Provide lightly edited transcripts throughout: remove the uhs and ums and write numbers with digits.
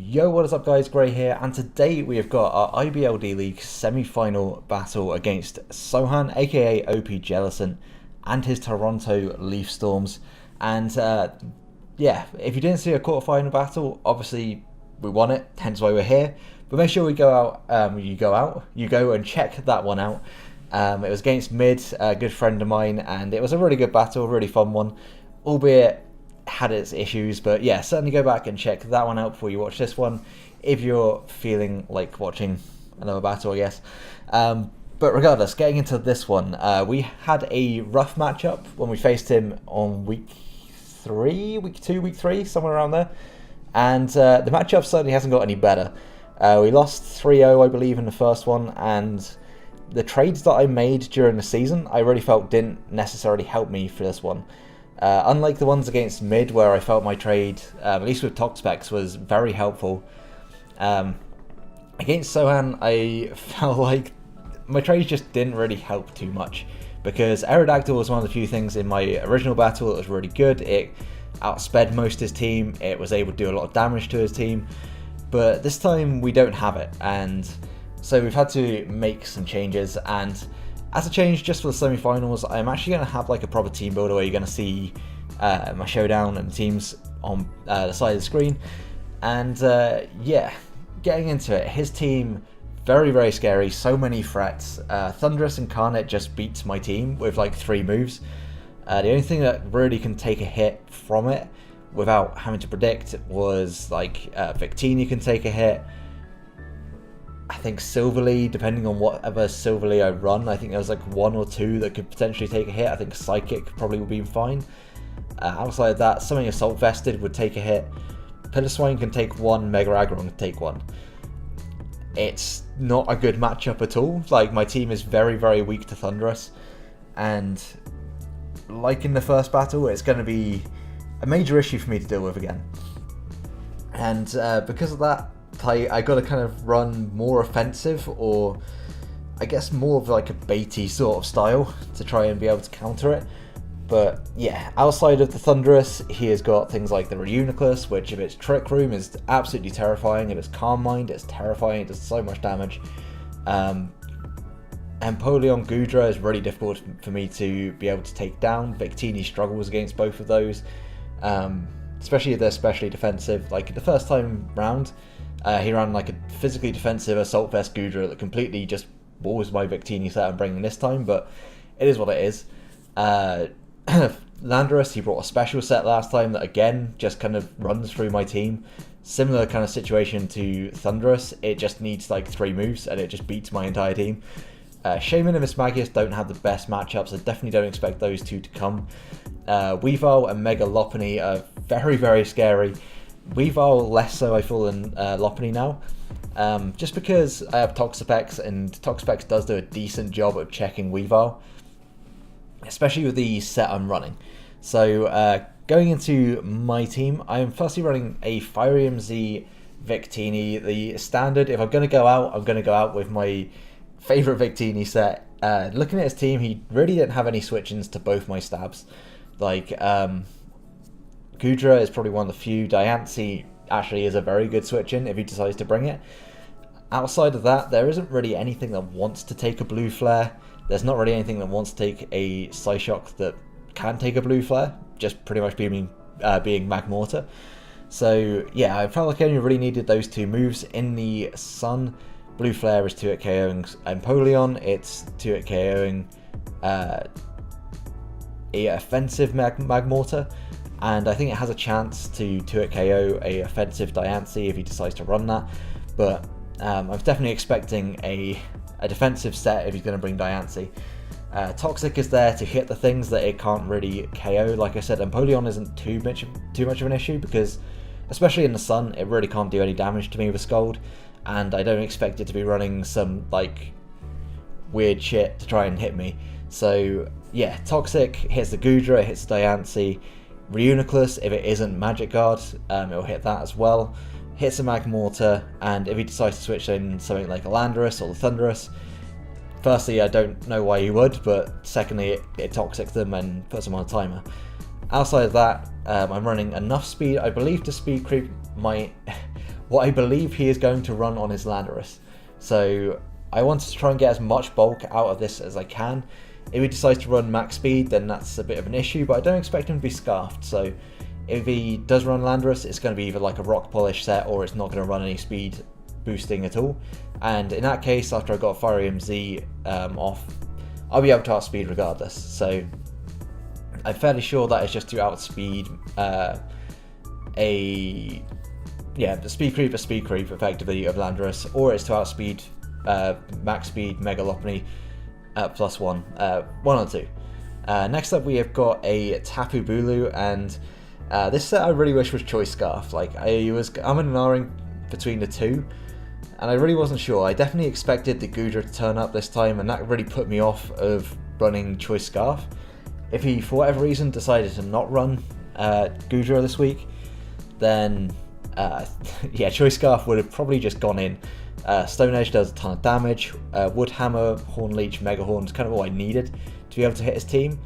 Yo, what is up guys, Gray here, and today we have got our IBL D-League semi-final battle against Sohan, aka OPJellicent, and his Toronto Leaf Storms. And yeah, if you didn't see a quarterfinal battle, obviously we won it, hence why we're here. But make sure you go and check that one out. It was against Mid, a good friend of mine, and it was a really good battle, really fun one, albeit had its issues. But yeah, certainly go back and check that one out before you watch this one, if you're feeling like watching another battle, I guess. But regardless, getting into this one, we had a rough matchup when we faced him on week 3, somewhere around there. And the matchup certainly hasn't got any better. We lost 3-0, I believe, in the first one, and the trades that I made during the season, I really felt didn't necessarily help me for this one. Unlike the ones against Mid, where I felt my trade, at least with Toxpex, was very helpful. Against Sohan, I felt like my trades just didn't really help too much, because Aerodactyl was one of the few things in my original battle that was really good. It outsped most of his team, it was able to do a lot of damage to his team, but this time we don't have it, and so we've had to make some changes. And as a change, just for the semi-finals, I'm actually going to have like a proper team builder where you're going to see my showdown and teams on the side of the screen. And yeah, getting into it, his team, very, very scary, so many threats. Thunderous Incarnate just beats my team with like 3 moves. The only thing that really can take a hit from it without having to predict was like Victini can take a hit. I think Silverly, depending on whatever Silverly I run, I think there was like 1 or 2 that could potentially take a hit. I think Psychic probably would be fine. Outside of that, something Assault Vested would take a hit. Pillar can take 1, Mega Aggron can take 1. It's not a good matchup at all. Like, my team is very, very weak to Thunderous, and like in the first battle, it's going to be a major issue for me to deal with again. And because of that, I got to kind of run more offensive, or I guess more of like a baity sort of style to try and be able to counter it. But yeah, outside of the Thunderous, he has got things like the Reuniclus, which if it's Trick Room is absolutely terrifying. If it's Calm Mind, it's terrifying, it does so much damage. Empoleon Goodra is really difficult for me to be able to take down. Victini struggles against both of those, especially if they're specially defensive. Like the first time round, he ran like a physically defensive Assault Vest Goodra that completely just walls my Victini set I'm bringing this time, but it is what it is. Landorus, he brought a special set last time that again just kind of runs through my team. Similar kind of situation to Thunderous, it just needs like 3 moves and it just beats my entire team. Shaman and Mismagius don't have the best matchups. I definitely don't expect those 2 to come. Weavile and Mega Lopunny are very, very scary. Weavile less so, I feel, than Lopunny now. Just because I have Toxapex, and Toxapex does do a decent job of checking Weavile, especially with the set I'm running. So going into my team, I am firstly running a Fire EMZ Victini, the standard. If I'm going to go out, I'm going to go out with my favourite Victini set. Looking at his team, he really didn't have any switch-ins to both my stabs. Like, Goodra is probably one of the few. Diancie actually is a very good switch-in if he decides to bring it. Outside of that, there isn't really anything that wants to take a Blue Flare. There's not really anything that wants to take a Psyshock that can take a Blue Flare, just pretty much being Magmortar. So yeah, I felt like I only really needed those 2 moves. In the Sun, Blue Flare is 2 at KOing Empoleon, it's 2 at KOing a offensive Magmortar, and I think it has a chance to 2 at KO a offensive Diancie if he decides to run that. But I'm definitely expecting a defensive set if he's going to bring Diancie. Toxic is there to hit the things that it can't really KO. Like I said, Empoleon isn't too much of an issue, because especially in the Sun, it really can't do any damage to me with Scald, and I don't expect it to be running some like weird shit to try and hit me. So yeah, Toxic hits the Goodra, it hits Diancie. Reuniclus, if it isn't Magic Guard, it'll hit that as well. Hits a Magmortar, and if he decides to switch in something like a Landorus or the Thunderous, firstly, I don't know why he would, but secondly, it Toxics them and puts them on a timer. Outside of that, I'm running enough speed, I believe, to speed creep my what I believe he is going to run on his Landorus. So I wanted to try and get as much bulk out of this as I can. If he decides to run max speed, then that's a bit of an issue, but I don't expect him to be scarfed. So if he does run Landorus, it's going to be either like a rock polish set, or it's not going to run any speed boosting at all. And in that case, after I got Fire Z off, I'll be able to outspeed regardless. So I'm fairly sure that is just to outspeed the speed creep effectively of Landorus, or it's to outspeed max speed Megalopony +1, one or two. Next up, we have got a Tapu Bulu, and this set I really wish was Choice Scarf. Like I'm in an R-ing between the two, and I really wasn't sure. I definitely expected the Goodra to turn up this time, and that really put me off of running Choice Scarf. If he, for whatever reason, decided to not run Goodra this week, then Choice Scarf would have probably just gone in. Stone Edge does a ton of damage. Wood Hammer, Horn Leech, Mega Horn is kind of all I needed to be able to hit his team.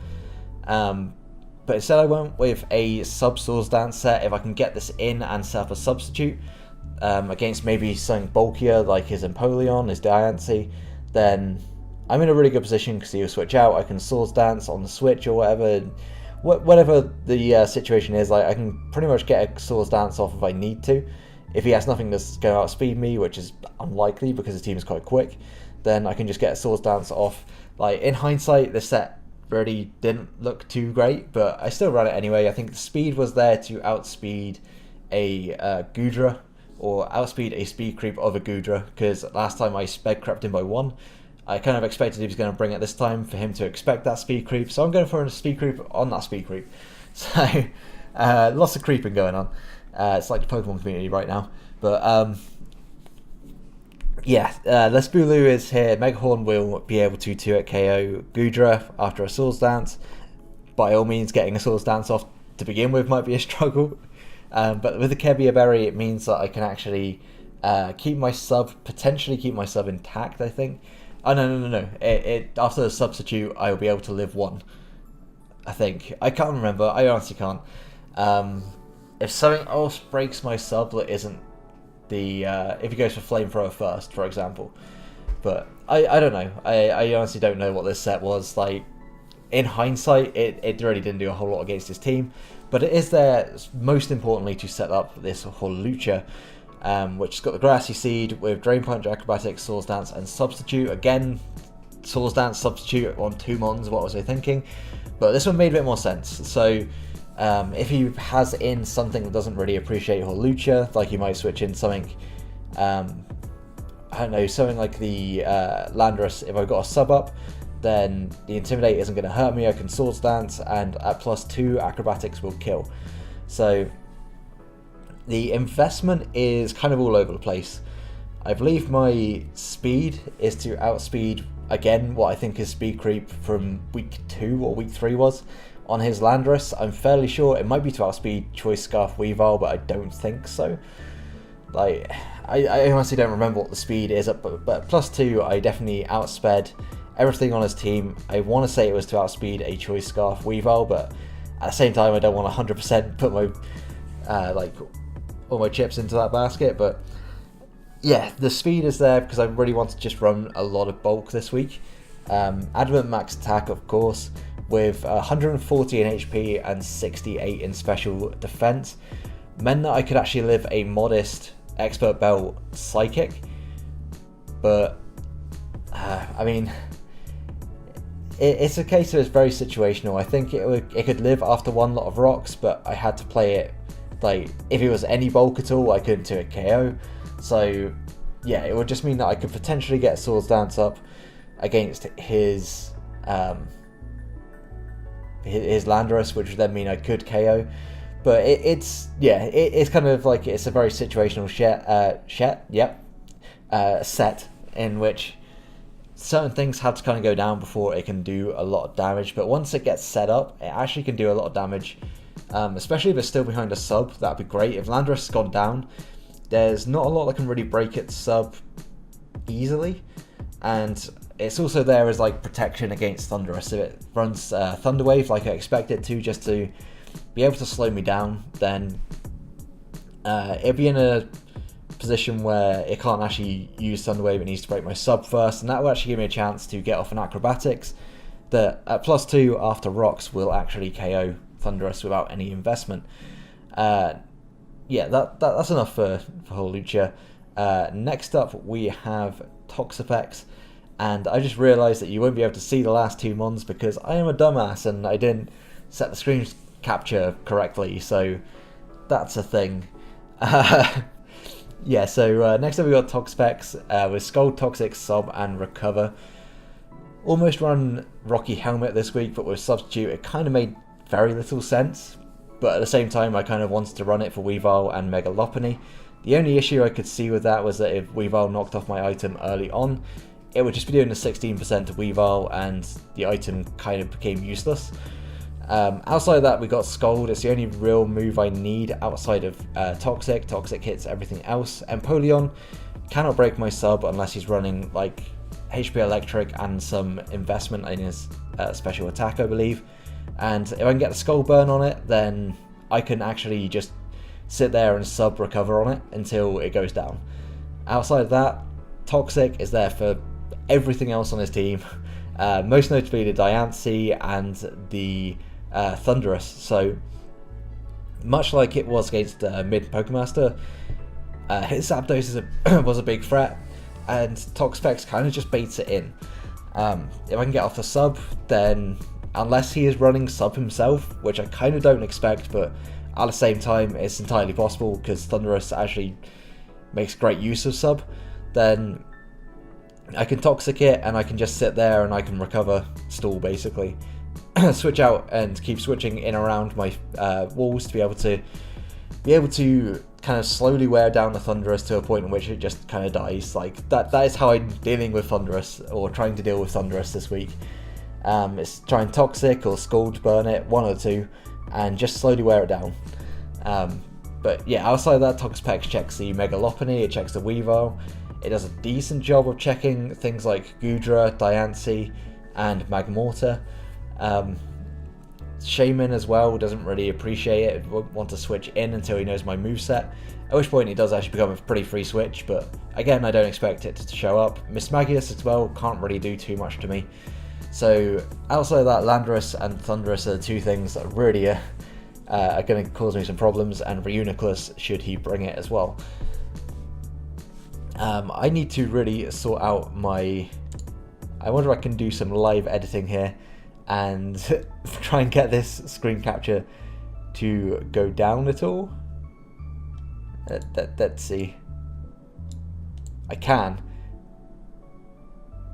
But instead I went with a sub Swords Dance set. If I can get this in and set up a substitute against maybe something bulkier like his Empoleon, his Diancie, then I'm in a really good position because he'll switch out. I can Swords Dance on the switch or whatever the situation is. Like I can pretty much get a Swords Dance off if I need to. If he has nothing that's going to outspeed me, which is unlikely because his team is quite quick, then I can just get a Swords Dance off. Like in hindsight, this set really didn't look too great, but I still ran it anyway. I think the speed was there to outspeed a Goodra, or outspeed a speed creep of a Goodra, because last time I sped crept him by 1. I kind of expected he was going to bring it this time for him to expect that speed creep, so I'm going for a speed creep on that speed creep. So lots of creeping going on. It's like the Pokemon community right now. But Lesbulu is here. Megahorn will be able to 2-hit KO Goodra after a Swords Dance. By all means, getting a Swords Dance off to begin with might be a struggle. But with the Kebia Berry, it means that I can actually potentially keep my sub intact, I think. Oh, no. After the substitute, I will be able to live 1. I think. I can't remember. I honestly can't. If something else breaks my sub that isn't if he goes for Flamethrower first, for example. But I don't know. I honestly don't know what this set was. Like, in hindsight, it really didn't do a whole lot against his team. But it is there, most importantly, to set up this Holucha, which has got the Grassy Seed with Drain Punch, Acrobatics, Swords Dance, and Substitute. Again, Swords Dance, Substitute on 2 Mons, what was I thinking? But this one made a bit more sense. So if he has in something that doesn't really appreciate Holucha, like he might switch in something, I don't know, something like the Landorus. If I've got a sub up, then the Intimidate isn't going to hurt me. I can Swords Dance, and at +2, Acrobatics will kill. So the investment is kind of all over the place. I believe my speed is to outspeed, again, what I think his speed creep from week 2 or week 3 was on his Landorus. I'm fairly sure it might be to outspeed Choice Scarf Weavile, but I don't think so. Like, I honestly don't remember what the speed is, but +2, I definitely outsped everything on his team. I want to say it was to outspeed a Choice Scarf Weavile, but at the same time, I don't want 100% put my all my chips into that basket. But yeah, the speed is there because I really want to just run a lot of bulk this week. Adamant Max Attack, of course, with 140 in HP and 68 in special defense, meant that I could actually live a modest Expert Belt Psychic. But I mean, it's a case of it's very situational. I think it could live after 1 lot of rocks, but I had to play it like if it was any bulk at all, I couldn't do a KO. So yeah, it would just mean that I could potentially get Swords Dance up against his Landorus, which would then mean I could KO. But it's kind of like it's a very situational set in which certain things have to kind of go down before it can do a lot of damage. But once it gets set up, it actually can do a lot of damage, especially if it's still behind a sub. That'd be great. If Landorus has gone down, there's not a lot that can really break its sub easily, and it's also there as like protection against Thunderous. If it runs Thunder Wave like I expect it to, just to be able to slow me down, then it'd be in a position where it can't actually use Thunderwave, it needs to break my sub first, and that will actually give me a chance to get off an Acrobatics that at +2 after rocks will actually KO Thunderous without any investment. Yeah, that's enough for Holucha. Next up we have Toxapex, and I just realised that you won't be able to see the last 2 mons because I am a dumbass and I didn't set the screen capture correctly, so that's a thing. Yeah, so next up we got Toxapex with Scald, Toxic, Sub and Recover. Almost run Rocky Helmet this week, but with Substitute it kind of made very little sense. But at the same time I kind of wanted to run it for Weavile and Megalopony. The only issue I could see with that was that if Weavile knocked off my item early on, it would just be doing a 16% to Weavile and the item kind of became useless. Outside of that we got Scald. It's the only real move I need outside of Toxic. Toxic hits everything else. Empoleon cannot break my sub unless he's running like HP Electric and some investment in his special attack, I believe. And if I can get a Skull Burn on it, then I can actually just sit there and sub Recover on it until it goes down. Outside of that, Toxic is there for everything else on his team, most notably the Diancie and the Thunderous. So much like it was against mid Pokemaster, his Zapdos was a big threat, and Toxapex kind of just baits it in. If I can get off the sub, then unless he is running sub himself, which I kind of don't expect, but at the same time it's entirely possible because Thunderous actually makes great use of sub, then I can Toxic it and I can just sit there and I can recover stall basically. Switch out and keep switching in around my walls to be able to kind of slowly wear down the Thunderous to a point in which it just kind of dies. Like that is how I'm dealing with Thunderous, or trying to deal with Thunderous this week. It's try and Toxic or Scald Burn it, one or two, and just slowly wear it down. But yeah, outside of that, Toxapex checks the Megalopony, it checks the Weavile. It does a decent job of checking things like Goodra, Diancie, and Magmortar. Shaman as well doesn't really appreciate it, won't want to switch in until he knows my moveset, at which point it does actually become a pretty free switch, but again I don't expect it to show up. Mismagius as well can't really do too much to me. So outside of that, Landorus and Thunderous are the two things that really are going to cause me some problems, and Reuniclus should he bring it as well. I need to really sort out my... I wonder if I can do some live editing here and try and get this screen capture to go down at all. Let's see. I can.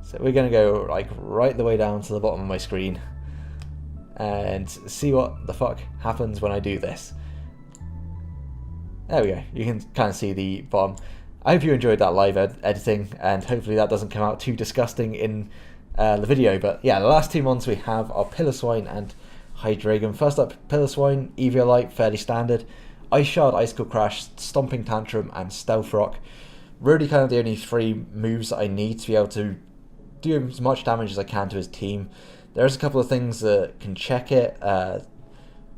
So we're going to go like right the way down to the bottom of my screen and see what the fuck happens when I do this. There we go. You can kind of see the bottom. I hope you enjoyed that live editing, and hopefully that doesn't come out too disgusting in the video. But yeah, the last two mons we have are Piloswine and Hydreigon. First up, Piloswine, Eviolite, fairly standard. Ice Shard, Icicle Crash, Stomping Tantrum, and Stealth Rock. Really kind of the only three moves that I need to be able to do as much damage as I can to his team. There's a couple of things that can check it.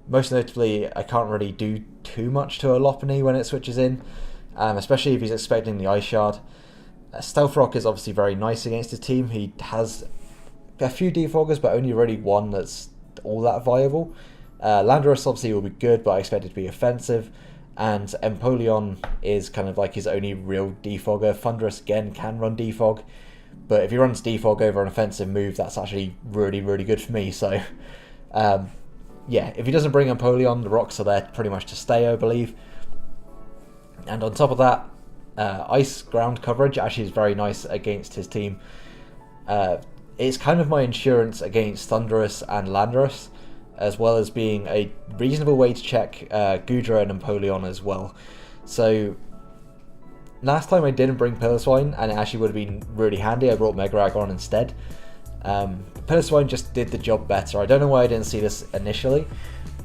Most notably, I can't really do too much to a Lopunny when it switches in, especially if he's expecting the Ice Shard. Stealth Rock is obviously very nice against his team. He has a few defoggers, but only really one that's all that viable. Landorus obviously will be good, but I expect it to be offensive. And Empoleon is kind of like his only real defogger. Thunderous again can run defog, but if he runs defog over an offensive move, that's actually really, really good for me. So yeah, if he doesn't bring Empoleon, the rocks are there pretty much to stay, I believe. And on top of that, Ice ground coverage actually is very nice against his team. It's kind of my insurance against Thunderous and Landorus, as well as being a reasonable way to check Goodra and Empoleon as well. So last time I didn't bring Piloswine, and it actually would have been really handy. I brought Megaragon instead. Piloswine just did the job better. I don't know why I didn't see this initially,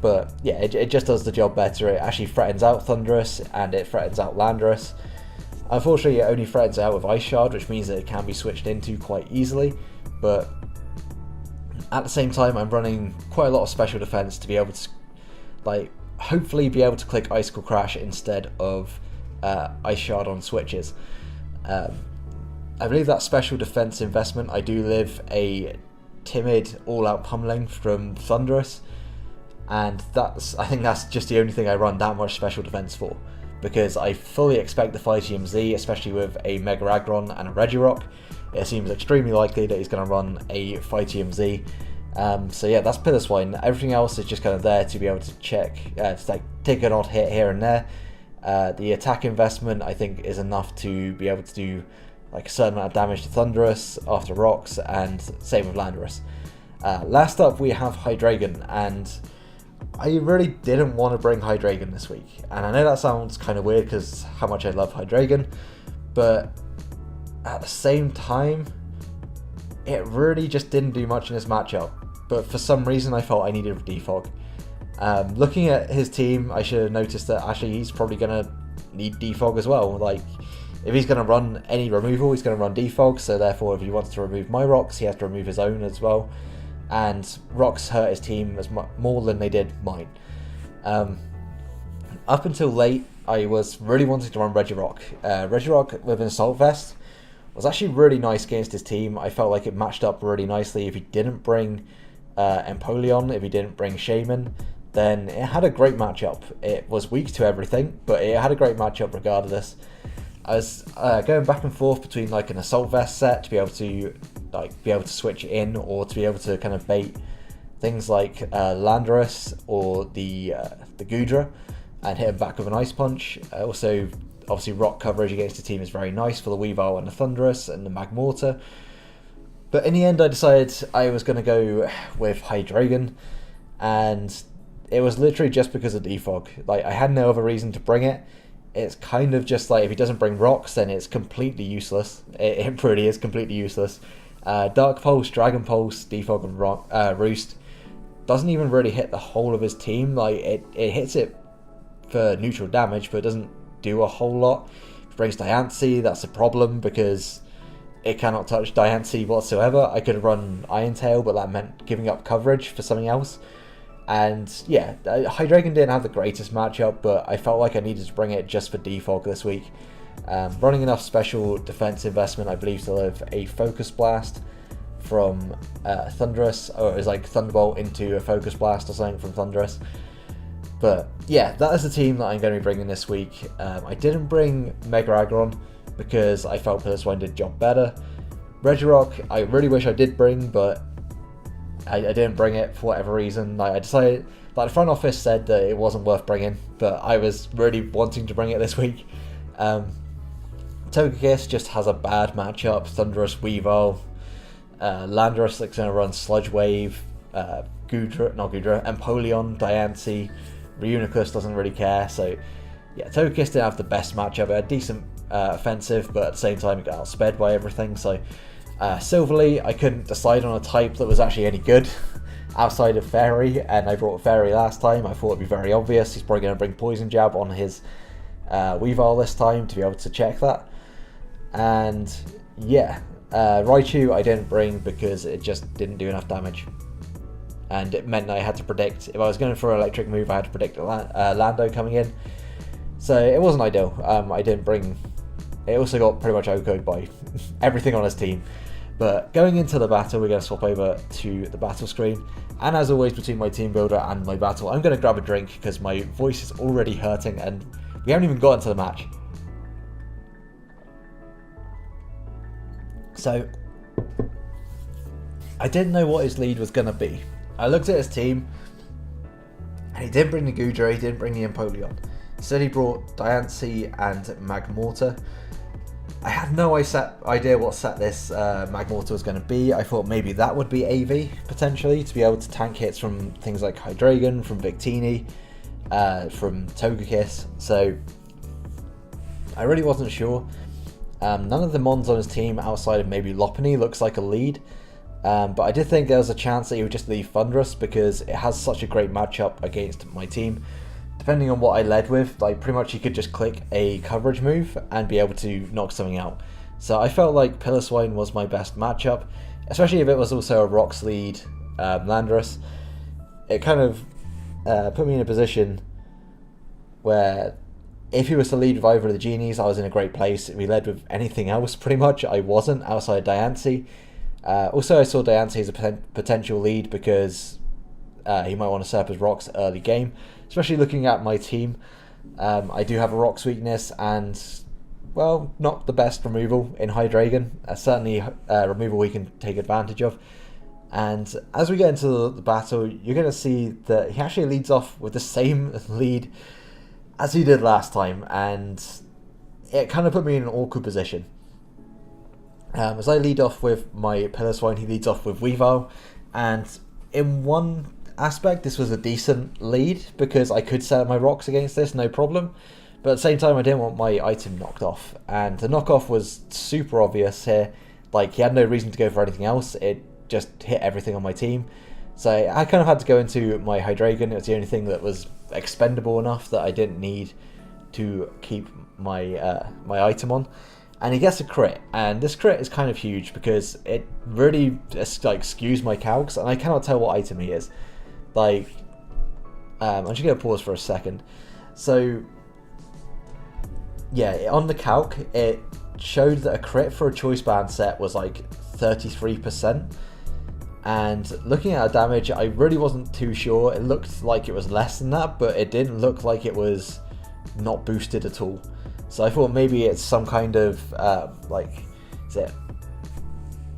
but yeah, it just does the job better. It actually threatens out Thunderous and it threatens out Landorus. Unfortunately, it only threatens out with Ice Shard, which means that it can be switched into quite easily, but at the same time I'm running quite a lot of special defense to be able to, like, hopefully be able to click Icicle Crash instead of Ice Shard on switches. I believe that special defense investment, I do live a timid all-out pummeling from Thunderous, and I think that's just the only thing I run that much special defense for, because I fully expect the Fighty MZ, especially with a Mega Aggron and a Regirock. It seems extremely likely that he's going to run a Fighty MZ. So yeah, that's Piloswine. Everything else is just kind of there to be able to check, to take an odd hit here and there. The attack investment, I think, is enough to be able to do like a certain amount of damage to Thunderous after rocks, and same with Landorus. Last up we have Hydreigon, and I really didn't want to bring Hydreigon this week, and I know that sounds kind of weird because how much I love Hydreigon, but at the same time it really just didn't do much in this matchup. But for some reason I felt I needed Defog. Looking at his team, I should have noticed that actually he's probably going to need Defog as well. Like, if he's going to run any removal, he's going to run Defog, so therefore if he wants to remove my rocks, he has to remove his own as well. And rocks hurt his team more than they did mine. Up until late, I was really wanting to run Regirock. Regirock with an Assault Vest was actually really nice against his team. I felt like it matched up really nicely. If he didn't bring Empoleon, if he didn't bring Shaman, then it had a great matchup. It was weak to everything, but it had a great matchup regardless. I was going back and forth between like an Assault Vest set to be able to switch in, or to be able to kind of bait things like Landorus or the Goodra and hit him back with an Ice Punch. Also, obviously rock coverage against the team is very nice for the Weavile and the Thunderous and the Magmortar. But in the end I decided I was going to go with Hydreigon, and it was literally just because of Defog. Like, I had no other reason to bring it. It's kind of just like, if he doesn't bring rocks, then it's completely useless. It really is completely useless. Dark Pulse, Dragon Pulse, Defog and Roost doesn't even really hit the whole of his team. Like, it hits it for neutral damage, but it doesn't do a whole lot. If it brings Diancie, that's a problem, because it cannot touch Diancie whatsoever. I could have run Iron Tail, but that meant giving up coverage for something else. And yeah, Hydreigon didn't have the greatest matchup, but I felt like I needed to bring it just for Defog this week. Running enough special defense investment, I believe, to live a Focus Blast from Thunderous, or it was like Thunderbolt into a Focus Blast or something from Thunderous. But yeah, that is the team that I'm going to be bringing this week. I didn't bring Mega Aggron because I felt Piloswine did job better. Regirock, I really wish I did bring, but I didn't bring it for whatever reason. Like, I decided, like, the front office said that it wasn't worth bringing, but I was really wanting to bring it this week. Togekiss just has a bad matchup. Thunderous, Weavile, Landorus is going to run Sludge Wave, Empoleon, Diancie, Reuniclus doesn't really care. So yeah, Togekiss didn't have the best matchup. It had decent offensive, but at the same time it got outsped by everything. So Silverly, I couldn't decide on a type that was actually any good outside of Fairy, and I brought Fairy last time. I thought it'd be very obvious. He's probably going to bring Poison Jab on his Weavile this time to be able to check that. And yeah, Raichu I didn't bring because it just didn't do enough damage, and it meant I had to predict, if I was going for an electric move, I had to predict Lando coming in, so it wasn't ideal. I didn't bring. It also got pretty much OHKO'd by everything on his team. But going into the battle, we're going to swap over to the battle screen. And as always, between my team builder and my battle, I'm going to grab a drink because my voice is already hurting and we haven't even gotten to the match. So, I didn't know what his lead was going to be. I looked at his team, and he didn't bring the Goodra, he didn't bring the Empoleon. Instead he brought Diancie and Magmortar. I had no idea what set this Magmortar was going to be. I thought maybe that would be AV, potentially, to be able to tank hits from things like Hydreigon, from Victini, from Togekiss. So, I really wasn't sure. None of the Mons on his team, outside of maybe Lopunny, looks like a lead. But I did think there was a chance that he would just leave Thunderous because it has such a great matchup against my team. Depending on what I led with, like, pretty much he could just click a coverage move and be able to knock something out. So I felt like Piloswine was my best matchup, especially if it was also a Rocks lead Landorus. It kind of put me in a position where if he was to lead with either of the genies, I was in a great place. If he led with anything else, pretty much, I wasn't, outside Diancie. Also, I saw Diancie as a potential lead because he might want to set up his rocks early game, especially looking at my team. I do have a rocks weakness and, well, not the best removal in Hydreigon. Certainly removal we can take advantage of. And as we get into the battle, you're going to see that he actually leads off with the same lead as he did last time, and it kind of put me in an awkward position. As I lead off with my Piloswine, he leads off with Weavile, and in one aspect this was a decent lead because I could set up my rocks against this, no problem. But at the same time I didn't want my item knocked off, and the knockoff was super obvious here. Like, he had no reason to go for anything else, it just hit everything on my team. So I kind of had to go into my Hydreigon. It was the only thing that was expendable enough that I didn't need to keep my my item on. And he gets a crit, and this crit is kind of huge because it really just, like, skews my calcs, and I cannot tell what item he is. Like, I'm just going to pause for a second. So, yeah, on the calc, it showed that a crit for a choice band set was like 33%. And looking at the damage, I really wasn't too sure. It looked like it was less than that, but it didn't look like it was not boosted at all. So I thought maybe it's some kind of, like, is it,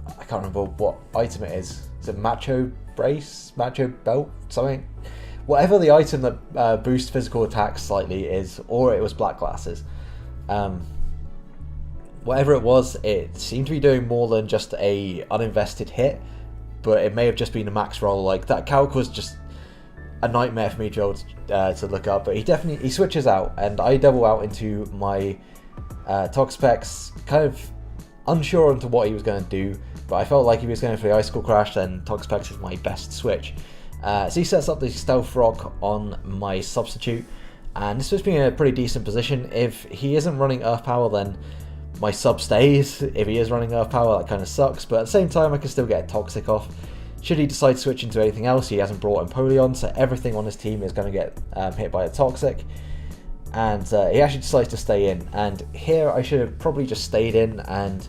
I can't remember what item it is. Is it Macho Brace? Macho Belt? Something? Whatever the item that boosts physical attacks slightly is, or it was Black Glasses. Whatever it was, it seemed to be doing more than just a uninvested hit, but it may have just been a max roll. Like, that calc was just a nightmare for me to look up. But he switches out, and I double out into my Toxapex, kind of unsure onto what he was going to do, but I felt like he was going for the Icicle Crash, then Toxapex is my best switch. So he sets up the Stealth Rock on my Substitute, and this puts me in a pretty decent position. If he isn't running Earth Power, then my sub stays. If he is running Earth Power, that kind of sucks, but at the same time I can still get a Toxic off. Should he decide to switch into anything else, he hasn't brought Empoleon, so everything on his team is going to get hit by a Toxic. And he actually decides to stay in, and here I should have probably just stayed in and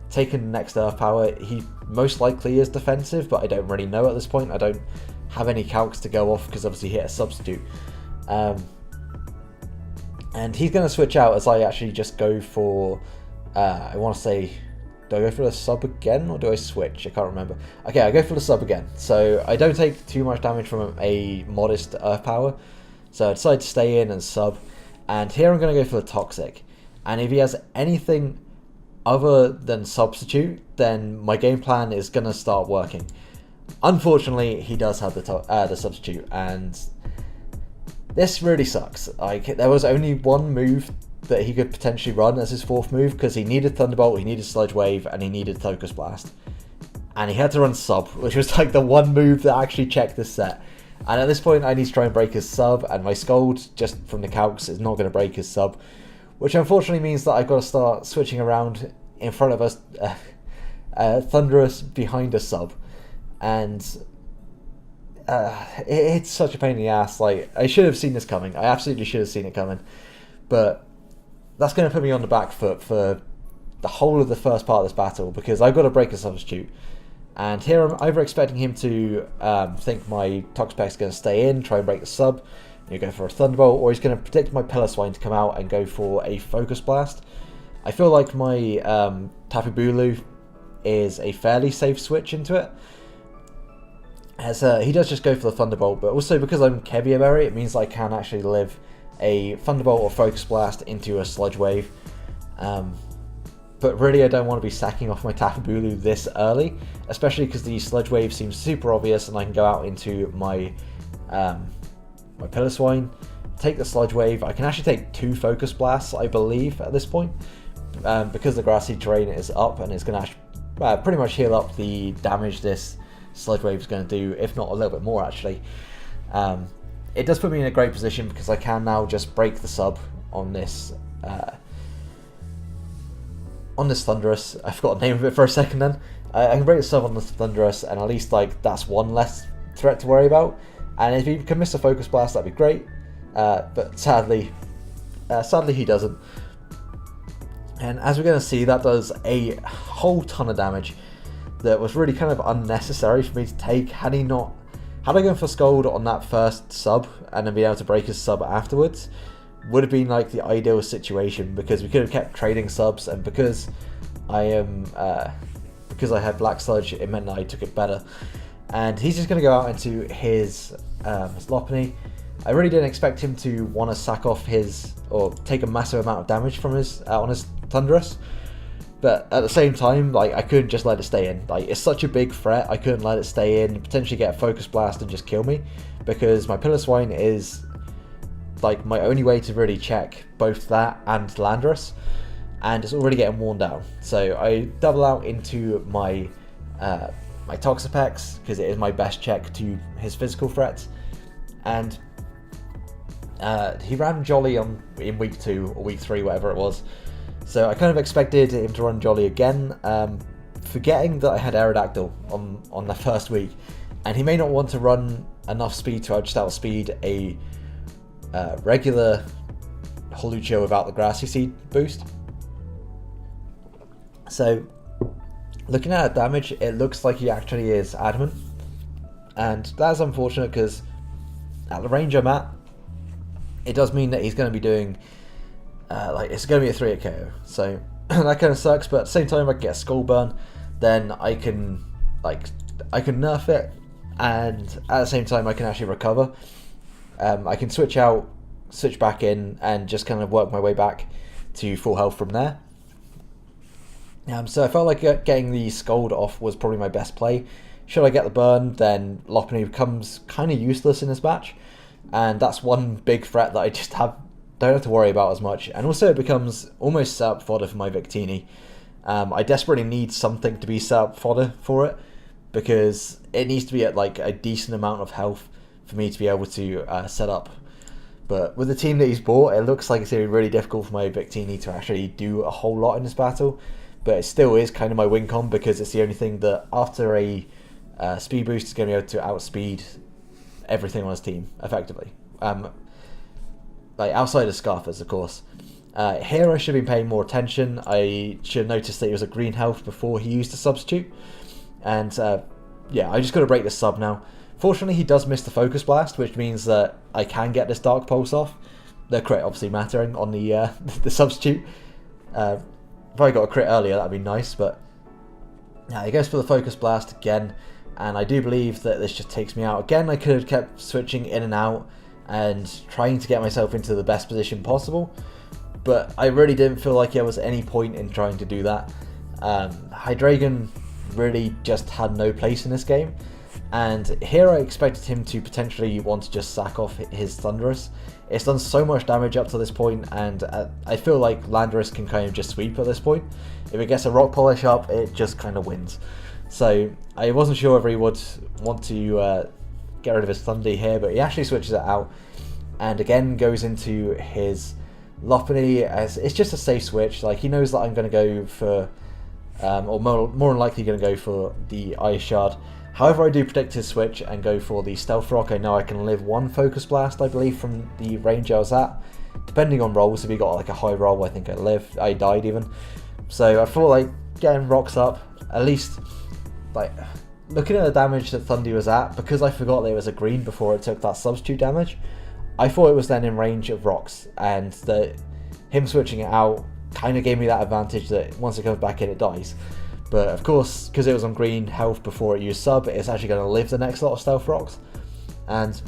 taken the next Earth Power. He most likely is defensive, but I don't really know at this point. I don't have any calcs to go off because obviously he hit a Substitute. And he's going to switch out as I actually just go for, I want to say, do I go for the sub again or do I switch? I can't remember. Okay, I go for the sub again. So I don't take too much damage from a modest Earth Power. So I decide to stay in and sub. And here I'm going to go for the Toxic. And if he has anything other than Substitute, then my game plan is going to start working. Unfortunately, he does have the Substitute, and this really sucks. Like, there was only one move that he could potentially run as his fourth move, because he needed Thunderbolt, he needed Sludge Wave, and he needed Focus Blast. And he had to run Sub, which was like the one move that actually checked this set. And at this point, I need to try and break his Sub, and my Scold, just from the calcs, is not going to break his Sub. Which unfortunately means that I've got to start switching around in front of us, Thunderous behind a Sub. And it's such a pain in the ass. Like, I should have seen this coming. I absolutely should have seen it coming. But that's going to put me on the back foot for the whole of the first part of this battle, because I've got to break a Substitute. And here I'm either expecting him to think my Toxapex is going to stay in, try and break the sub, you go for a Thunderbolt, or he's going to predict my Piloswine to come out and go for a Focus Blast. I feel like my Tapu Bulu is a fairly safe switch into it, as he does just go for the Thunderbolt, but also because I'm Kebia Berry, it means I can actually live a Thunderbolt or Focus Blast into a Sludge Wave. But really I don't want to be sacking off my Tapu Bulu this early, especially because the Sludge Wave seems super obvious and I can go out into my my Piloswine, take the Sludge Wave. I can actually take 2 Focus Blasts, I believe, at this point, because the grassy terrain is up, and it's going to pretty much heal up the damage this Sludge Wave is going to do, if not a little bit more actually. It does put me in a great position because I can now just break the sub on this Thunderous. I forgot the name of it for a second then. I can break the sub on the Thunderous, and at least, like, that's one less threat to worry about. And if you can miss a Focus Blast, that'd be great. But sadly, Sadly, he doesn't. And as we're going to see, that does a whole ton of damage that was really kind of unnecessary for me to take. Had I gone for Scold on that first sub and then been able to break his sub afterwards, would have been like the ideal situation, because we could have kept trading subs, and because I had Black Sludge, it meant that I took it better. And he's just going to go out into his Lopunny. I really didn't expect him to want to sack off his, or take a massive amount of damage from his on his Thundurus, but at the same time, like, I couldn't just let it stay in. Like, it's such a big threat, I couldn't let it stay in, potentially get a Focus Blast and just kill me, because my Piloswine is like my only way to really check both that and Landorus, and it's already getting worn down. So I double out into my my Toxapex, because it is my best check to his physical threats, and he ran Jolly in week 2 or week 3, whatever it was. So I kind of expected him to run Jolly again, forgetting that I had Aerodactyl on the first week, and he may not want to run enough speed to just outspeed a regular Holucho without the Grassy Seed boost. So looking at the damage, it looks like he actually is Adamant, and that's unfortunate, because at the range I'm at, it does mean that he's going to be doing it's going to be a 3-hit KO, so that kind of sucks. But at the same time, if I can get a Skull Burn, then I can nerf it, and at the same time I can actually recover. I can switch back in, and just kind of work my way back to full health from there. So I felt like getting the Scold off was probably my best play. Should I get the burn, then Lopunny becomes kind of useless in this match, and that's one big threat that I just don't have to worry about as much. And also it becomes almost setup fodder for my Victini. I desperately need something to be setup fodder for it, because it needs to be at like a decent amount of health for me to be able to set up. But with the team that he's bought, it looks like it's going to be really difficult for my Victini to actually do a whole lot in this battle. But it still is kind of my win con, because it's the only thing that after a speed boost is going to be able to outspeed everything on his team effectively. Like outside of Scarfers, of course. Here I should have been paying more attention. I should have noticed that he was a green health before he used the substitute. And yeah, I just got to break this sub now. Fortunately, he does miss the Focus Blast, which means that I can get this Dark Pulse off. The crit obviously mattering on the the substitute. If I got a crit earlier, that'd be nice, but yeah, he goes for the Focus Blast again, and I do believe that this just takes me out. Again, I could have kept switching in and out and trying to get myself into the best position possible, but I really didn't feel like there was any point in trying to do that. Hydreigon really just had no place in this game, and here I expected him to potentially want to just sack off his Thundurus. It's done so much damage up to this point, and I feel like Landorus can kind of just sweep at this point. If it gets a Rock Polish up, it just kind of wins. So I wasn't sure if he would want to get rid of his Thunder here, but he actually switches it out, and again goes into his Lopunny, as it's just a safe switch. Like, he knows that I'm going to go for, or more than likely going to go for the Ice Shard. However, I do predict his switch and go for the Stealth Rock. I know I can live one Focus Blast, I believe, from the range I was at. Depending on rolls, if he got like a high roll, I think I died even. So I thought, like, getting rocks up, at least, like, looking at the damage that Thundy was at, because I forgot that it was a green before it took that substitute damage, I thought it was then in range of rocks, and that him switching it out kind of gave me that advantage that once it comes back in, it dies. But of course, because it was on green health before it used sub, it's actually going to live the next lot of Stealth Rocks. And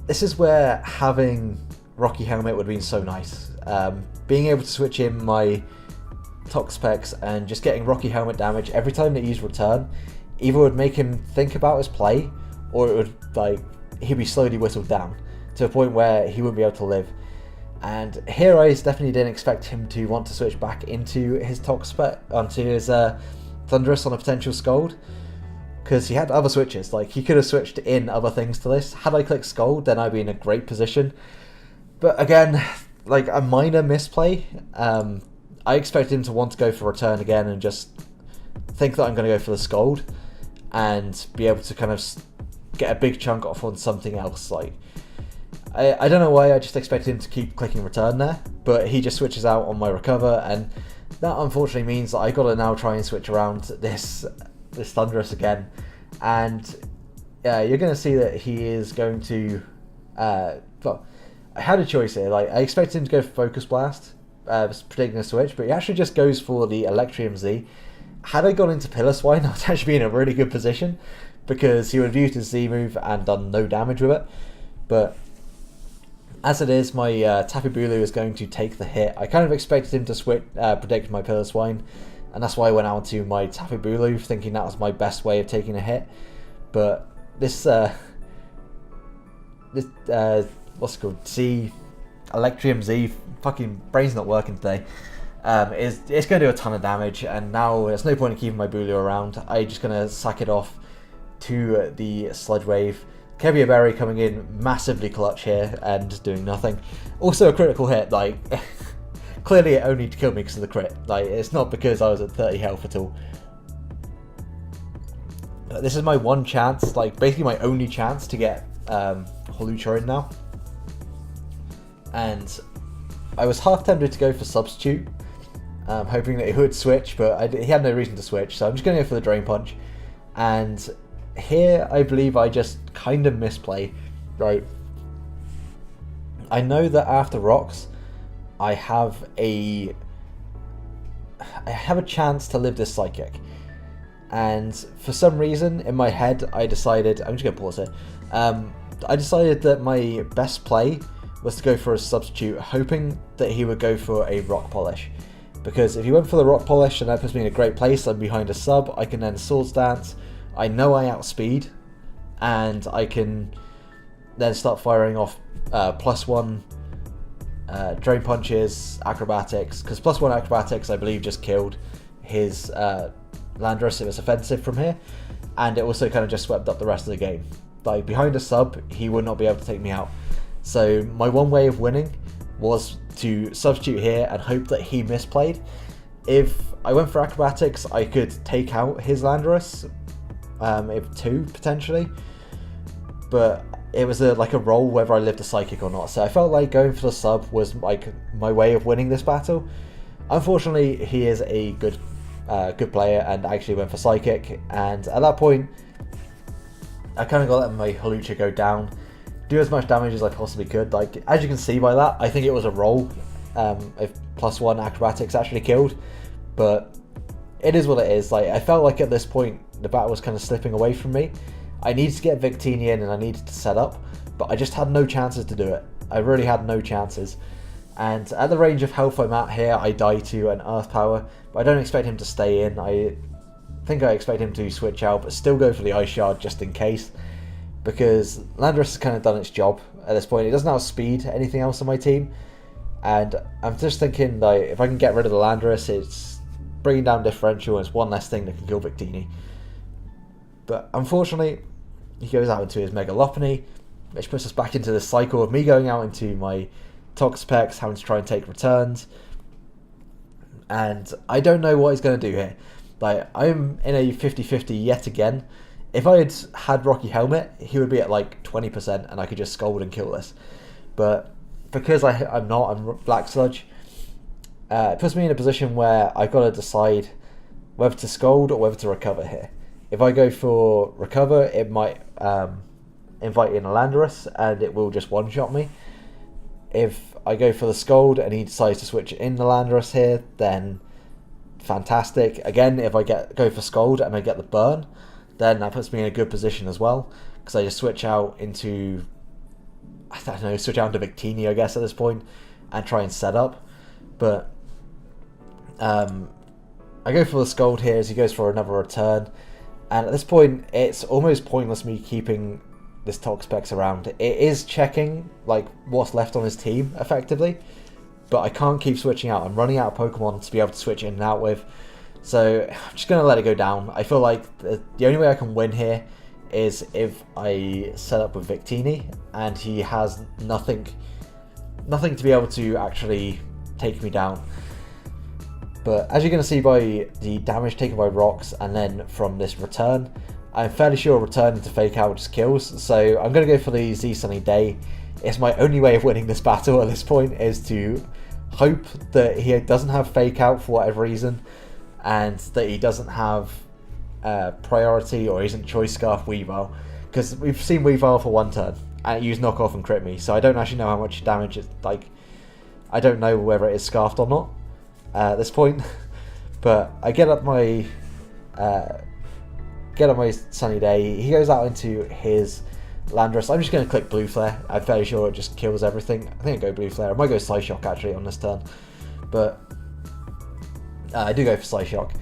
this is where having Rocky Helmet would have been so nice. Being able to switch in my Toxapex and just getting Rocky Helmet damage every time that he used return, either would make him think about his play, or it would, like, he'd be slowly whittled down to a point where he wouldn't be able to live. And here I definitely didn't expect him to want to switch back into his Toxapex, onto his Thundurus on a potential Scold, because he had other switches. Like, he could have switched in other things to this. Had I clicked Scold, then I'd be in a great position. But again, like, a minor misplay. I expected him to want to go for return again and just think that I'm going to go for the Scold and be able to kind of get a big chunk off on something else. Like, I don't know why, I just expected him to keep clicking return there, but he just switches out on my recover, and that unfortunately means that I gotta now try and switch around this Thunderous again, and you're gonna see that he is going to, well, I had a choice here. Like, I expected him to go for Focus Blast, predicting a switch, but he actually just goes for the Electrium Z. Had I gone into Pillar Swine, I would actually be in a really good position, because he would have used his Z move and done no damage with it, but as it is, my Tapu Bulu is going to take the hit. I kind of expected him to switch, predict my Pillar Swine, and that's why I went out to my Tapu Bulu, thinking that was my best way of taking a hit. But this what's it called? Electrium Z, fucking brain's not working today. It's going to do a ton of damage, and now there's no point in keeping my Bulu around. I'm just going to sack it off to the Sludge Wave. Kevia Berry coming in massively clutch here and doing nothing. Also a critical hit, like, clearly it only killed me because of the crit. Like, it's not because I was at 30 health at all. This is my one chance, like, basically my only chance to get Hawlucha in now. And I was half tempted to go for Substitute, hoping that he would switch, but he had no reason to switch, so I'm just going to go for the Drain Punch. And here, I believe I just kind of misplay, right? I know that after Rocks, I have a chance to live this Psychic. And for some reason, in my head, I decided, I'm just going to pause it, I decided that my best play was to go for a Substitute, hoping that he would go for a Rock Polish. Because if he went for the Rock Polish, then that puts me in a great place. I'm behind a sub, I can then Swords Dance, I know I outspeed, and I can then start firing off +1 Drain Punches, Acrobatics, because +1 Acrobatics I believe just killed his Landorus if it's offensive from here, and it also kind of just swept up the rest of the game. Like, behind a sub, he would not be able to take me out. So my one way of winning was to Substitute here and hope that he misplayed. If I went for Acrobatics, I could take out his Landorus, if 2 potentially, but it was like a roll whether I lived a Psychic or not, so I felt like going for the sub was like my way of winning this battle. Unfortunately, he is a good player and actually went for Psychic, and at that point I kind of got to let my Hawlucha go down, do as much damage as I possibly could. Like, as you can see by that, I think it was a roll if +1 Acrobatics actually killed, but it is what it is. Like, I felt like at this point the battle was kind of slipping away from me. I needed to get Victini in and I needed to set up, but I just had no chances to do it. I really had no chances. And at the range of health I'm at here, I die to an Earth Power, but I don't expect him to stay in. I think I expect him to switch out, but still go for the Ice Shard just in case, because Landorus has kind of done its job at this point. It doesn't outspeed anything else on my team, and I'm just thinking, like, if I can get rid of the Landorus, it's bringing down differential, and it's one less thing that can kill Victini. But unfortunately, he goes out into his Mega Lopunny, which puts us back into the cycle of me going out into my Toxapex, having to try and take returns. And I don't know what he's going to do here. Like, I'm in a 50-50 yet again. If I had had Rocky Helmet, he would be at like 20% and I could just scold and kill this. But because I'm not, I'm Black Sludge, it puts me in a position where I've got to decide whether to scold or whether to recover here. If I go for recover, it might invite in a Landorus and it will just one-shot me. If I go for the scold and he decides to switch in the Landorus here, then fantastic. Again, if I go for scold and I get the burn, then that puts me in a good position as well, because I just switch out into, I don't know, switch out into Victini, I guess, at this point, and try and set up. But I go for the scold here as he goes for another return. And at this point, it's almost pointless me keeping this Toxapex around. It is checking like what's left on his team, effectively. But I can't keep switching out. I'm running out of Pokemon to be able to switch in and out with. So I'm just going to let it go down. I feel like the only way I can win here is if I set up with Victini and he has nothing to be able to actually take me down. But as you're going to see by the damage taken by rocks and then from this return, I'm fairly sure return into Fake Out just kills. So I'm going to go for the Z Sunny Day. it's my only way of winning this battle at this point is to hope that he doesn't have fake out for whatever reason, and that he doesn't have priority or isn't choice scarf Weavile, because we've seen Weavile for one turn and it used knockoff and crit me, so I don't actually know how much damage it's like. I don't know whether it is scarfed or not at this point. But I get up my sunny day. He goes out into his Landorus. I'm just going to click Blue Flare. I'm fairly sure it just kills everything. I think I go Blue Flare. I might go Psyshock actually on this turn, but I do go for Psyshock.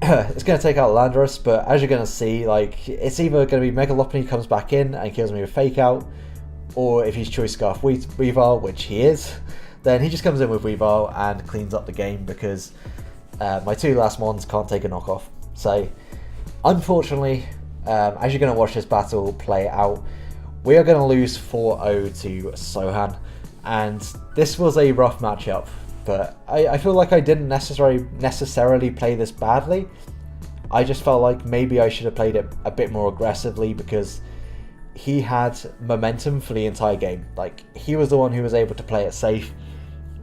It's going to take out Landorus, but as you're going to see, like, it's either going to be Megalophony comes back in and kills me with Fake Out, or if he's Choice Scarf Weavile, which he is, then he just comes in with Weavile and cleans up the game, because my two last mons can't take a knockoff. So, unfortunately, as you're going to watch this battle play out, we are going to lose 4-0 to Sohan, and this was a rough matchup. But I feel like I didn't necessarily play this badly. I just felt like maybe I should have played it a bit more aggressively, because he had momentum for the entire game. Like, he was the one who was able to play it safe.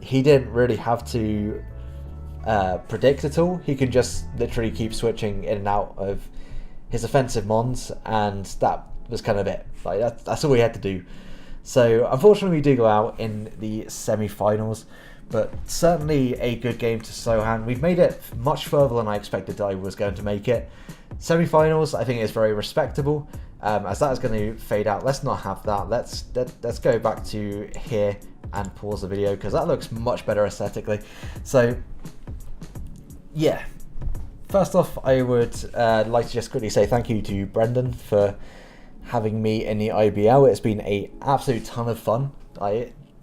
He didn't really have to predict at all. He could just literally keep switching in and out of his offensive mons, and that was kind of it. Like, that's all we had to do. So unfortunately we do go out in the semi-finals. But certainly a good game to Sohan. We've made it much further than I expected I was going to make it. Semi-finals, I think, is very respectable. As that is going to fade out, let's not have that. Let's go back to here and pause the video, because that looks much better aesthetically. So, yeah. First off, I would like to just quickly say thank you to Brendan for having me in the IBL. It's been an absolute ton of fun.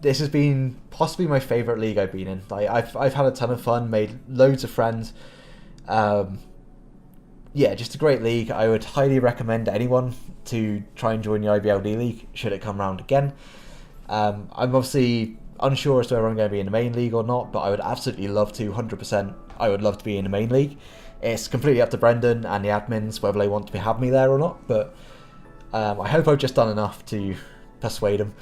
This has been possibly my favourite league I've been in. I've had a ton of fun, made loads of friends. Yeah, just a great league. I would highly recommend anyone to try and join the IBL D-League should it come around again. I'm obviously unsure as to whether I'm going to be in the main league or not, but I would absolutely love to, 100%. I would love to be in the main league. It's completely up to Brendan and the admins whether they want to have me there or not, but I hope I've just done enough to persuade them.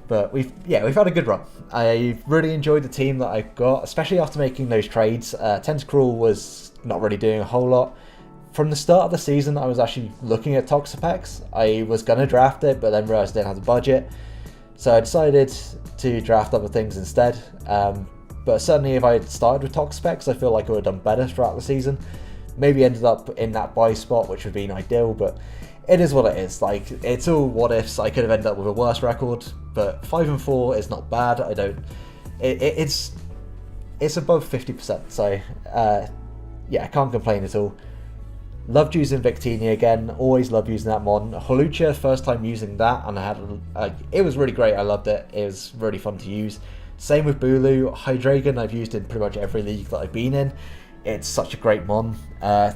But we've had a good run. I really enjoyed the team that I got, especially after making those trades. Tentacruel was not really doing a whole lot. From the start of the season, I was actually looking at Toxapex. I was going to draft it, but then realised I didn't have the budget. So I decided to draft other things instead. But certainly if I had started with Toxapex, I feel like I would have done better throughout the season. Maybe ended up in that buy spot, which would have been ideal, but it is what it is. Like, it's all what ifs. I could have ended up with a worse record, but 5-4 is not bad. It's above 50%. So yeah, I can't complain at all. Loved using Victini again. Always loved using that mon. Holucha, first time using that, and I had it was really great. I loved it. It was really fun to use. Same with Bulu. Hydreigon I've used in pretty much every league that I've been in. It's such a great mon.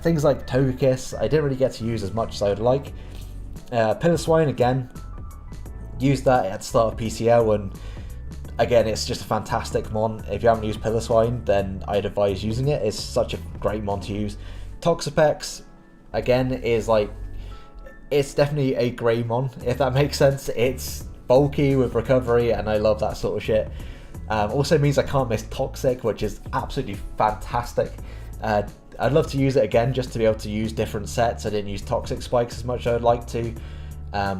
Things like Togekiss, I didn't really get to use as much as I would like. Piloswine, again, used that at the start of PCL, and again, it's just a fantastic mon. If you haven't used Piloswine, then I'd advise using it. It's such a great mon to use. Toxapex, again, is like, it's definitely a grey mon, if that makes sense. It's bulky with recovery, and I love that sort of shit. Also means I can't miss Toxic, which is absolutely fantastic. I'd love to use it again just to be able to use different sets. I didn't use Toxic Spikes as much as I would like to.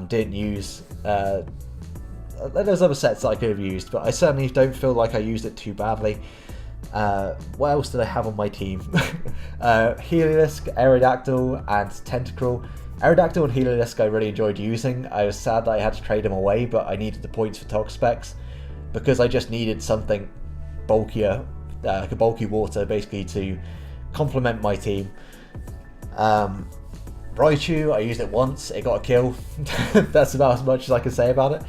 Didn't use... there's other sets that I could have used, but I certainly don't feel like I used it too badly. What else did I have on my team? Heliolisk, Aerodactyl, and Tentacruel. Aerodactyl and Heliolisk I really enjoyed using. I was sad that I had to trade them away, but I needed the points for Toxapex, because I just needed something bulkier, like a bulky water, basically, to complement my team. Raichu, I used it once, it got a kill. That's about as much as I can say about it.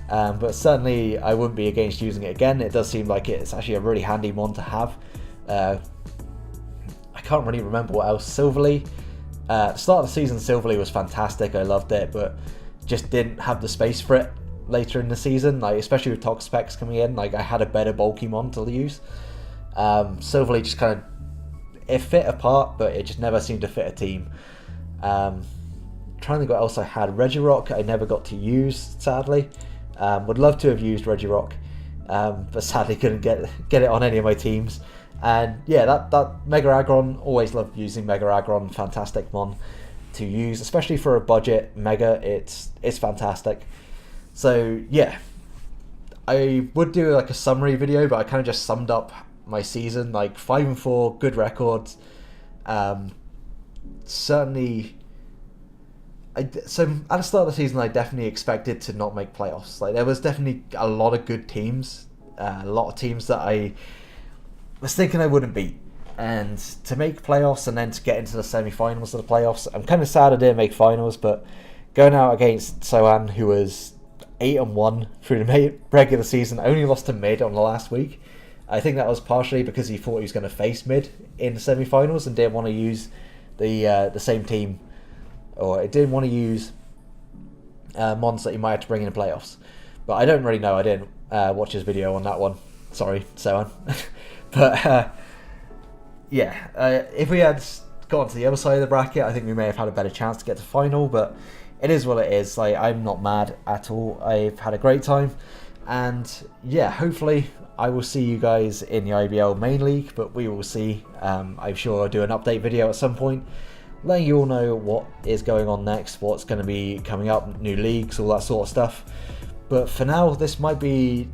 But certainly I wouldn't be against using it again. It does seem like it's actually a really handy mon to have. I can't really remember what else. Silverly. At the start of the season, Silverly was fantastic. I loved it, but just didn't have the space for it later in the season. Like, especially with Toxapex coming in, like, I had a better bulky mon to use. Silverly just kind of, it fit a part, but it just never seemed to fit a team. Trying to think what else I had. Regirock I never got to use, sadly. Would love to have used Regirock, but sadly couldn't get it on any of my teams. And yeah, that Mega Aggron, always loved using Mega Aggron, fantastic mon to use, especially for a budget Mega, it's fantastic. So yeah, I would do like a summary video, but I kind of just summed up my season, like 5-4, good records. Certainly, so at the start of the season, I definitely expected to not make playoffs. Like there was definitely a lot of good teams, a lot of teams that I was thinking I wouldn't beat. And to make playoffs and then to get into the semi-finals of the playoffs, I'm kind of sad I didn't make finals, but going out against Sohan, who was 8-1 through the regular season, only lost to Mid on the last week. I think that was partially because he thought he was going to face Mid in the semi-finals and didn't want to use the same team, or it didn't want to use mons that he might have to bring in the playoffs. But I don't really know. I didn't watch his video on that one. Sorry, Sohan. But yeah, if we had gone to the other side of the bracket, I think we may have had a better chance to get to final. But it is what it is. Like, I'm not mad at all. I've had a great time, and yeah, hopefully I will see you guys in the IBL main league. But we will see. I'm sure I'll do an update video at some point, letting you all know what is going on next, what's going to be coming up, new leagues, all that sort of stuff. But for now, this might be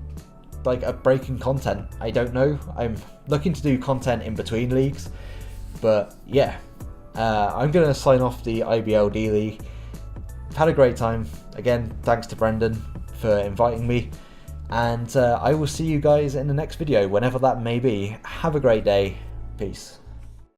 like a break in content. I don't know. I'm looking to do content in between leagues. But yeah, I'm going to sign off the IBL D-League. I've had a great time. Again, thanks to Brendan for inviting me. And I will see you guys in the next video, whenever that may be. Have a great day. Peace.